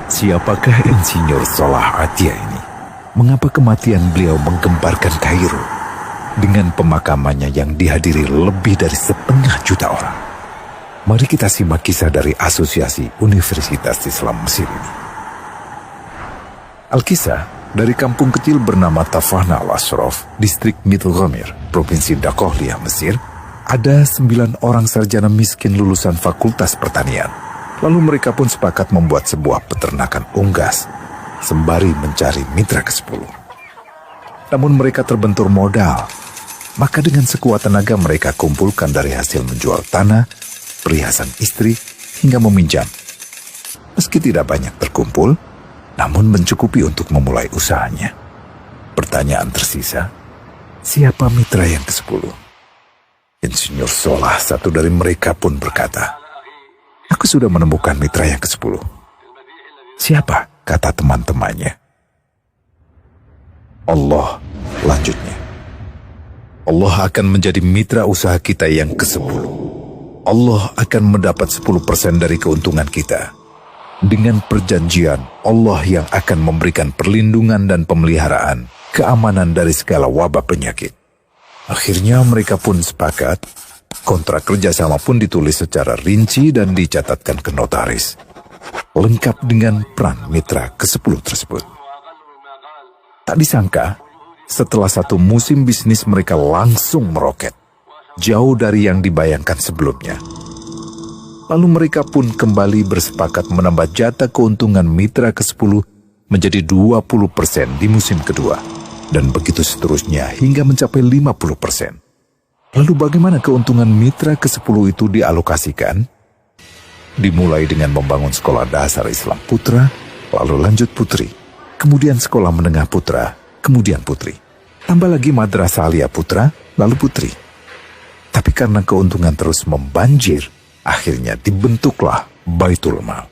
Siapakah Insinyur Solah Atia ini? Mengapa kematian beliau menggemparkan Kairo dengan pemakamannya yang dihadiri lebih dari 500.000 orang? Mari kita simak kisah dari Asosiasi Universitas Islam Mesir ini. Al-Kisah dari kampung kecil bernama Tafahna al-Ashraf, distrik Middle Ghamir, provinsi Dakohliyah, Mesir. Ada 9 orang sarjana miskin lulusan fakultas pertanian. Lalu mereka pun sepakat membuat sebuah peternakan unggas, sembari mencari mitra ke-10. Namun mereka terbentur modal, maka dengan sekuat tenaga mereka kumpulkan dari hasil menjual tanah, perhiasan istri, hingga meminjam. Meski tidak banyak terkumpul, namun mencukupi untuk memulai usahanya. Pertanyaan tersisa, siapa mitra yang ke-10? Insinyur Solah, satu dari mereka, pun berkata, "Aku sudah menemukan mitra yang ke-10. Siapa?" kata teman-temannya. "Allah," lanjutnya. "Allah akan menjadi mitra usaha kita yang ke-10. Allah akan mendapat 10% dari keuntungan kita. Dengan perjanjian, Allah yang akan memberikan perlindungan dan pemeliharaan, keamanan dari segala wabah penyakit." Akhirnya mereka pun sepakat. Kontrak kerjasama pun ditulis secara rinci dan dicatatkan ke notaris, lengkap dengan peran mitra ke-10 tersebut. Tak disangka, setelah 1 musim bisnis mereka langsung meroket, jauh dari yang dibayangkan sebelumnya. Lalu mereka pun kembali bersepakat menambah jatah keuntungan mitra ke-10 menjadi 20% di musim kedua, dan begitu seterusnya hingga mencapai 50%. Lalu bagaimana keuntungan mitra ke-10 itu dialokasikan? Dimulai dengan membangun sekolah dasar Islam putra, lalu lanjut putri, kemudian sekolah menengah putra, kemudian putri. Tambah lagi madrasah aliyah putra, lalu putri. Tapi karena keuntungan terus membanjir, akhirnya dibentuklah Baitul Mal.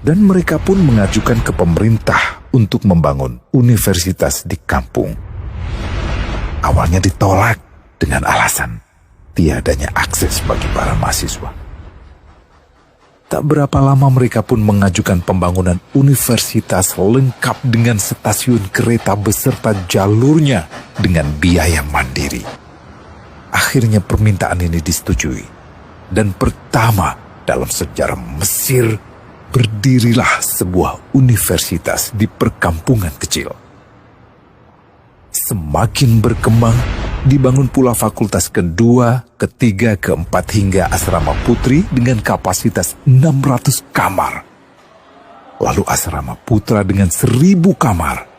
Dan mereka pun mengajukan ke pemerintah untuk membangun universitas di kampung. Awalnya ditolak dengan alasan tiadanya akses bagi para mahasiswa. Tak berapa lama mereka pun mengajukan pembangunan universitas lengkap dengan stasiun kereta beserta jalurnya dengan biaya mandiri. Akhirnya permintaan ini disetujui. Dan pertama dalam sejarah Mesir, berdirilah sebuah universitas di perkampungan kecil. Semakin berkembang, dibangun pula fakultas kedua, ketiga, keempat hingga asrama putri dengan kapasitas 600 kamar. Lalu asrama putra dengan 1.000 kamar.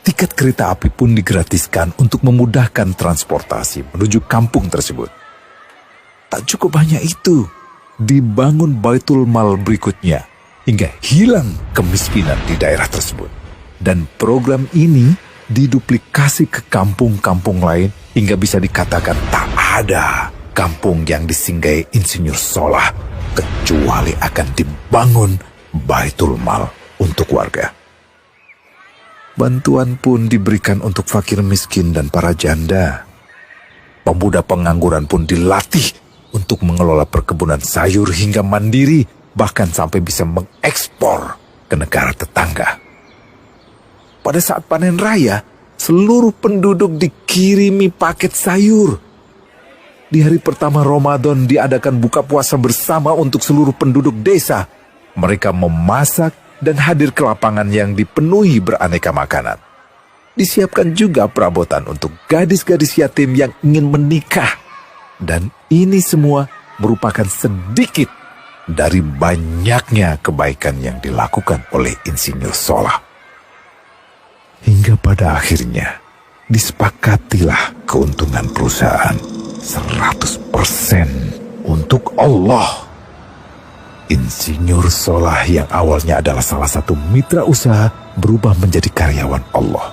Tiket kereta api pun digratiskan untuk memudahkan transportasi menuju kampung tersebut. Tak cukup hanya itu, dibangun Baitul Mal berikutnya hingga hilang kemiskinan di daerah tersebut. Dan program ini diduplikasi ke kampung-kampung lain hingga bisa dikatakan tak ada kampung yang disinggahi Insinyur Solah kecuali akan dibangun Baitul Mal untuk warga. Bantuan pun diberikan untuk fakir miskin dan para janda. Pemuda pengangguran pun dilatih untuk mengelola perkebunan sayur hingga mandiri, bahkan sampai bisa mengekspor ke negara tetangga. Pada saat panen raya, seluruh penduduk dikirimi paket sayur. Di hari pertama Ramadan diadakan buka puasa bersama untuk seluruh penduduk desa. Mereka memasak dan hadir ke lapangan yang dipenuhi beraneka makanan. Disiapkan juga perabotan untuk gadis-gadis yatim yang ingin menikah. Dan ini semua merupakan sedikit dari banyaknya kebaikan yang dilakukan oleh Insinyur Solah. Hingga pada akhirnya disepakatilah keuntungan perusahaan 100% untuk Allah. Insinyur Solah yang awalnya adalah salah satu mitra usaha berubah menjadi karyawan Allah.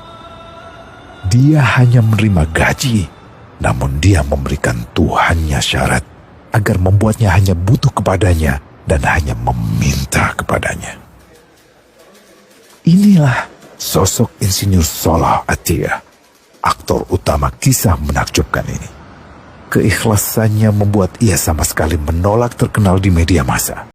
Dia hanya menerima gaji, namun dia memberikan Tuhannya syarat agar membuatnya hanya butuh kepadanya dan hanya meminta kepadanya. Inilah sosok Insinyur Solah Atia, aktor utama kisah menakjubkan ini. Keikhlasannya membuat ia sama sekali menolak terkenal di media massa.